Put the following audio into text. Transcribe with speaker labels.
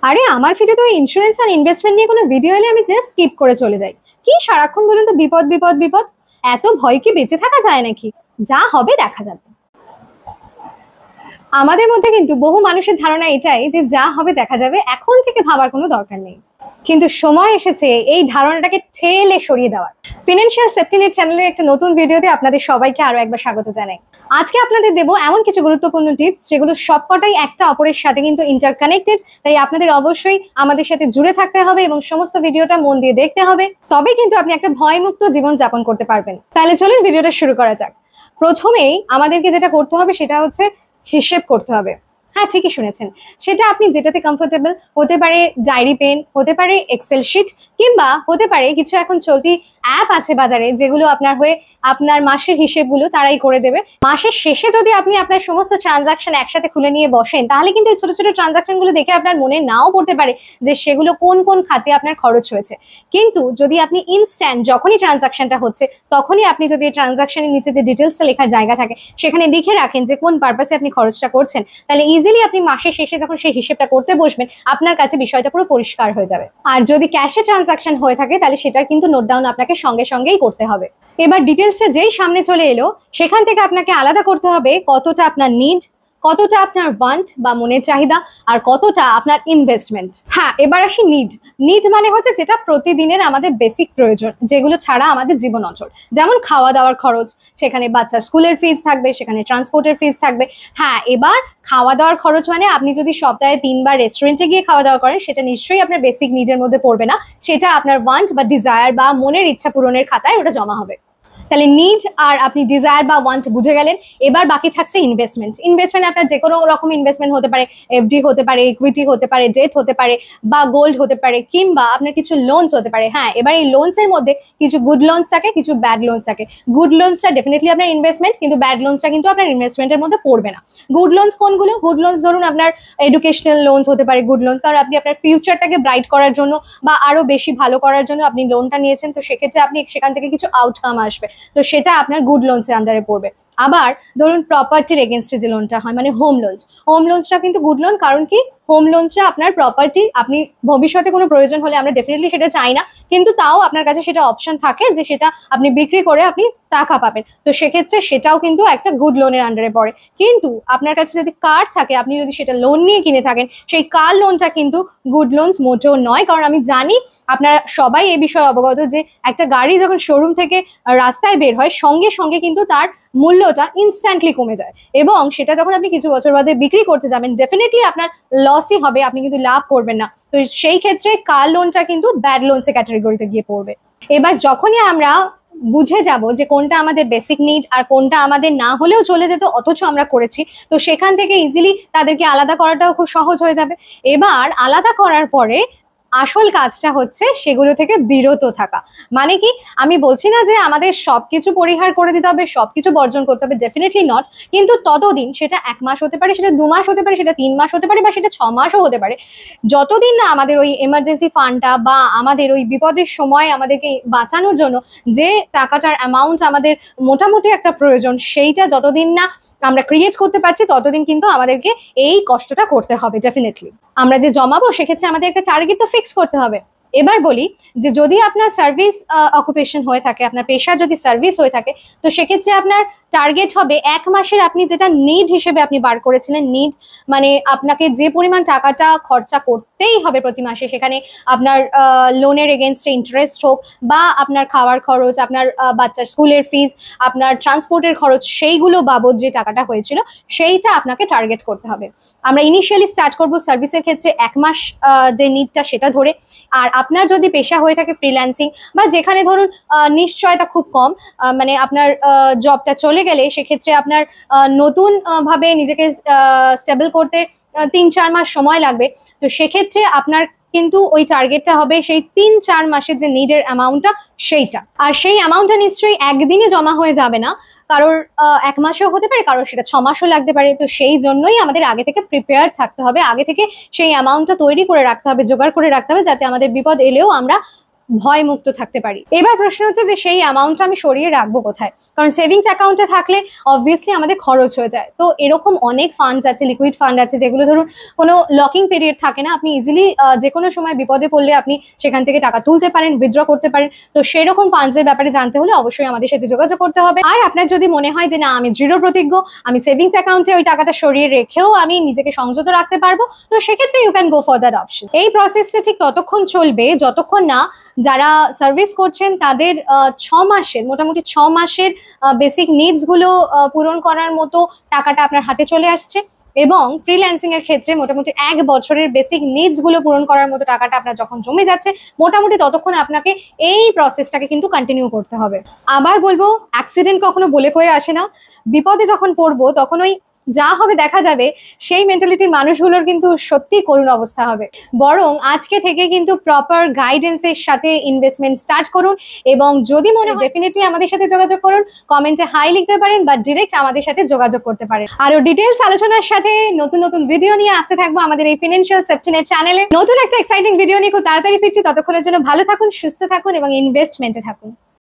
Speaker 1: আরে আমার ফিডে তো ইন্স্যুরেন্স আর ইনভেস্টমেন্ট নিয়ে কোনো ভিডিও এলে আমি জাস্ট স্কিপ করে চলে যাই। কি সারাক্ষণ বলুন তো বিপদ বিপদ বিপদ। এত ভয় কি বেঁচে থাকা যায় নাকি? যা হবে দেখা যাবে। আমাদের মধ্যে কিন্তু বহু মানুষের ধারণা এটাই যে যা হবে দেখা যাবে, এখন থেকে ভাবার কোনো দরকার নেই। কিন্তু সময় এসেছে এই ধারণাটাকে ঠেলে সরিয়ে দেওয়ার। ফিনান্সিয়াল সেফটি নেট চ্যানেলের একটা নতুন ভিডিওতে আপনাদের সবাইকে আরো একবার স্বাগত জানাই। আজকে আপনাদের দেব এমন কিছু গুরুত্বপূর্ণ টিপস যেগুলো সবকটাই একটা অপরের সাথে কিন্তু ইন্টারকানেক্টেড। তাই আপনাদের অবশ্যই আমাদের সাথে জুড়ে থাকতে হবে এবং সমস্ত ভিডিওটা মন দিয়ে দেখতে হবে, তবে কিন্তু আপনি একটা ভয়মুক্ত জীবন যাপন করতে পারবেন। তাহলে চলুন ভিডিওটা শুরু করা যাক। প্রথমেই আমাদেরকে যেটা করতে হবে সেটা হচ্ছে হিসেব করতে হবে। হ্যাঁ, ঠিকই শুনেছেন। সেটা আপনি যেটাতে কমফোর্টেবল, হতে পারে ডায়েরি পেন, হতে পারে এক্সেল শিট, কিংবা হতে পারে কিছু এখন চলতি অ্যাপ আছে বাজারে যেগুলো আপনার হয়ে আপনার মাসের হিসেবগুলো তারাই করে দেবে। মাসের শেষে যদি আপনি আপনার সমস্ত ট্রানজাকশন একসাথে খুলে নিয়ে বসেন, তাহলে কিন্তু এই ছোট ছোট ট্রানজাকশনগুলো দেখে আপনার মনে নাও পড়তে পারে যে সেগুলো কোন কোন খাতে আপনার খরচ হয়েছে। কিন্তু যদি আপনি ইনস্ট্যান্ট যখনই ট্রানজাকশনটা হচ্ছে তখনই আপনি যদি এই ট্রানজাকশনের নিচে যে ডিটেলসটা লেখার জায়গা থাকে সেখানে লিখে রাখেন যে কোন পারপাসে আপনি খরচটা করছেন, তাহলে ইজিলি আপনি মাসের শেষে যখন সেই হিসেবটা করতে বসবেন আপনার কাছে বিষয়টা পুরো পরিষ্কার হয়ে যাবে। আর যদি ক্যাশে ট্রানজাকশন হয়ে থাকে তাহলে সেটার কিন্তু নোট ডাউন আপনাকে সঙ্গে সঙ্গেই করতে হবে। এবার ডিটেলসটা যেই সামনে চলে এলো সেখান থেকে আপনাকে আলাদা করতে হবে কতটা আপনার নিড, কতটা আপনার ওয়ান্ট বা মনের চাহিদা, আর কতটা আপনার ইনভেস্টমেন্ট। হ্যাঁ, এবার আসি নিড। নিড মানে হচ্ছে যেটা প্রতিদিনের আমাদের বেসিক প্রয়োজন, যেগুলো ছাড়া আমাদের জীবন অচল। যেমন খাওয়া দাওয়ার খরচ, সেখানে বাচ্চার স্কুলের ফিস থাকবে, সেখানে ট্রান্সপোর্টের ফিস থাকবে। হ্যাঁ, এবার খাওয়া দাওয়ার খরচ মানে আপনি যদি সপ্তাহে 3 বার রেস্টুরেন্টে গিয়ে খাওয়া দাওয়া করেন সেটা নিশ্চয়ই আপনার বেসিক নিডের মধ্যে পড়বে না, সেটা আপনার ওয়ান্ট বা ডিজায়ার বা মনের ইচ্ছা পূরণের খাতায় ওটা জমা হবে। তাহলে নিড আর আপনি ডিজায়ার বা ওয়ান্ট বুঝে গেলেন। এবার বাকি থাকছে ইনভেস্টমেন্ট। ইনভেস্টমেন্ট আপনার যে কোনো রকম ইনভেস্টমেন্ট হতে পারে, এফডি হতে পারে, ইকুইটি হতে পারে, ডেট হতে পারে, বা গোল্ড হতে পারে, কিংবা আপনার কিছু লোনস হতে পারে। হ্যাঁ, এবার এই লোনসের মধ্যে কিছু গুড লোনস থাকে, কিছু ব্যাড লোনস থাকে। গুড লোনসটা ডেফিনেটলি আপনার ইনভেস্টমেন্ট, কিন্তু ব্যাড লোনসটা কিন্তু আপনার ইনভেস্টমেন্টের মধ্যে পড়বে না। গুড লোনস কোনগুলো? গুড লোনস ধরুন আপনার এডুকেশনাল লোনস হতে পারে গুড লোনস, কারণ আপনি আপনার ফিউচারটাকে ব্রাইট করার জন্য বা আরো বেশি ভালো করার জন্য আপনি লোনটা নিয়েছেন, তো সেক্ষেত্রে আপনি সেখান থেকে কিছু আউটকাম আসবে, তো সেটা আপনার গুড লোনসের আন্ডারে পড়বে। আবার ধরুন প্রপার্টির এগেনস্টে যে লোনটা হয় মানে হোম লোনস, হোম লোনসটা কিন্তু গুড লোন, কারণ কি হোম লোনসটা আপনার প্রপার্টি, আপনি ভবিষ্যতে কোনো প্রয়োজন হলে, আমরা ডেফিনেটলি সেটা চাই না, কিন্তু তাও আপনার কাছে সেটা অপশন থাকে যে সেটা আপনি বিক্রি করে আপনি টাকা পাবেন, তো সেক্ষেত্রে সেটাও কিন্তু একটা গুড লোনের আন্ডারে পড়ে। কিন্তু আপনার কাছে যদি কার থাকে, আপনি যদি সেটা লোন নিয়ে কিনে থাকেন, সেই কার লোনটা কিন্তু গুড লোনস মোটেও নয়। কারণ আমি জানি আপনারা সবাই এই বিষয়ে অবগত যে একটা গাড়ি যখন শোরুম থেকে রাস্তায় বের হয় সঙ্গে সঙ্গে কিন্তু তার মূল্যটা ইনস্ট্যান্টলি কমে যায়, এবং সেটা যখন আপনি কিছু বছর বাদে বিক্রি করতে যাবেন ডেফিনেটলি আপনার লসই হবে, আপনি কিন্তু লাভ করবেন না। তো সেই ক্ষেত্রে কার লোনটা কিন্তু ব্যাড লোনসের ক্যাটাগরিতে গিয়ে পড়বে। এবার যখনই আমরা বুঝে যাব যে কোনটা আমাদের বেসিক নিড আর কোনটা আমাদের না হলেও চলে যেত অথচ আমরা করেছি, তো সেখান থেকে ইজিলি তাদেরকে আলাদা করাটাও খুব সহজ হয়ে যাবে। এবার আলাদা করার পরে আসল কাজটা হচ্ছে সেগুলো থেকে বিরত থাকা। মানে কি, আমি বলছি না যে আমাদের সবকিছু পরিহার করে দিতে হবে, সবকিছু বর্জন করতে হবে, ডেফিনেটলি নট, কিন্তু ততদিন, সেটা 1 মাস হতে পারে, সেটা 2 মাস হতে পারে, সেটা 3 মাস হতে পারে, বা সেটা 6 মাসও হতে পারে, যতদিন না আমাদের ওই এমার্জেন্সি ফান্ডটা বা আমাদের ওই বিপদের সময় আমাদেরকে বাঁচানোর জন্য যে টাকাটার অ্যামাউন্ট আমাদের মোটামুটি একটা প্রয়োজন, সেইটা যতদিন না আমরা ক্রিয়েট করতে পারছি ততদিন কিন্তু আমাদেরকে এই কষ্টটা করতে হবে ডেফিনেটলি। আমরা যে জমাবো সেক্ষেত্রে আমাদের একটা টার্গেট তো ফিক্স করতে হবে। এবার বলি যে যদি আপনার সার্ভিস অকুপেশন হয়ে থাকে, আপনার পেশা যদি সার্ভিস হয়ে থাকে, তো সেক্ষেত্রে আপনার টার্গেট হবে 1 মাসের আপনি যেটা নিড হিসেবে আপনি বার করেছিলেন, নিড মানে আপনাকে যে পরিমাণ টাকাটা খরচা করতেই হবে প্রতি মাসে, সেখানে আপনার লোনের এগেনস্টে ইন্টারেস্ট হোক, বা আপনার খাওয়ার খরচ, আপনার বাচ্চার স্কুলের ফিস, আপনার ট্রান্সপোর্টের খরচ, সেইগুলো বাবদ যে টাকাটা হয়েছিল সেইটা আপনাকে টার্গেট করতে হবে। আমরা ইনিশিয়ালি স্টার্ট করব সার্ভিসের ক্ষেত্রে 1 মাস যে নিডটা সেটা ধরে। আর আপনার যদি পেশা হয়ে থাকে ফ্রিল্যান্সিং, বা যেখানে ধরুন নিশ্চয়তা খুব কম, মানে আপনার জবটা চলে গেলে সেক্ষেত্রে আপনার নতুন ভাবে নিজেকে স্টেবল করতে 3-4 মাস সময় লাগবে, তো সেক্ষেত্রে আপনার কিন্তু ওই টার্গেটটা হবে সেই 3-4 মাসের যে নিডের অ্যামাউন্টটা সেইটা। আর সেই অ্যামাউন্টটা নিশ্চয়ই একদিনে জমা হয়ে যাবে না, কারোর 1 মাসও হতে পারে, কারোর সেটা 6 মাসও লাগতে পারে। তো সেই জন্যই আমাদের আগে থেকে প্রিপেয়ার থাকতে হবে, আগে থেকে সেই অ্যামাউন্টটা তৈরি করে রাখতে হবে, জোগাড় করে রাখতে হবে, যাতে আমাদের বিপদ এলেও আমরা ভয় মুক্ত থাকতে পারি। এবার প্রশ্ন হচ্ছে যে সেই অ্যামাউন্টটা আমি সরিয়ে রাখবো কোথায়, কারণ সেভিংস অ্যাকাউন্টে থাকলে অবভিয়াসলি আমাদের খরচ হয়ে যায়। তো এরকম অনেক ফান্ডস আছে, লিকুইড ফান্ড আছে, যেগুলো ধরুন কোনো লকিং পিরিয়ড থাকে না, আপনি ইজিলি যে কোনো সময় বিপদে পড়লে আপনি সেখান থেকে টাকা তুলতে পারেন, উইথড্র করতে পারেন। তো সেরকম ফান্ডসের ব্যাপারে জানতে হলে অবশ্যই আমাদের সাথে যোগাযোগ করতে হবে। আর আপনার যদি মনে হয় যে না আমি দৃঢ় প্রতিজ্ঞ, আমি সেভিংস অ্যাকাউন্টে ওই টাকাটা সরিয়ে রেখেও আমি নিজেকে সংযত রাখতে পারবো, তো সেক্ষেত্রে you can go for that option. এই প্রসেসটা ঠিক ততক্ষণ চলবে যতক্ষণ না যারা সার্ভিস করছেন তাদের 6 মাসের, মোটামুটি 6 মাসের বেসিক নিডসগুলো পূরণ করার মতো টাকাটা আপনার হাতে চলে আসছে, এবং ফ্রিল্যান্সিং এর ক্ষেত্রে মোটামুটি 1 বছরের বেসিক নিডসগুলো পূরণ করার মতো টাকাটা আপনার যখন জমে যাচ্ছে, মোটামুটি ততক্ষণ আপনাকে এই প্রসেসটাকে কিন্তু কন্টিনিউ করতে হবে। আবার বলবো, অ্যাক্সিডেন্ট কখনো বলে কয়ে আসে না। বিপদে যখন পড়বো তখন ওই যা হবে দেখা যাবে সেই মেন্টালিটির মানুষগুলোর কিন্তু সত্যি করুণ অবস্থা হবে। বরং আজকে থেকে কিন্তু প্রপার গাইডেন্সের সাথে ইনভেস্টমেন্ট স্টার্ট করুন, এবং যদি মনে হয় ডেফিনেটলি আমাদের সাথে যোগাযোগ করুন। কমেন্টে হাই লিখতে পারেন বা ডিরেক্ট আমাদের সাথে যোগাযোগ করতে পারেন। আরো ডিটেলস আলোচনার সাথে নতুন নতুন ভিডিও নিয়ে আসতে থাকবো আমাদের এই ফিনান্সিয়াল সেফটি নেট চ্যানেলে। নতুন একটা এক্সাইটিং ভিডিও নিয়ে খুব তাড়াতাড়ি ফিরছি। ততক্ষণের জন্য ভালো থাকুন, সুস্থ থাকুন এবং ইনভেস্টমেন্টে থাকুন।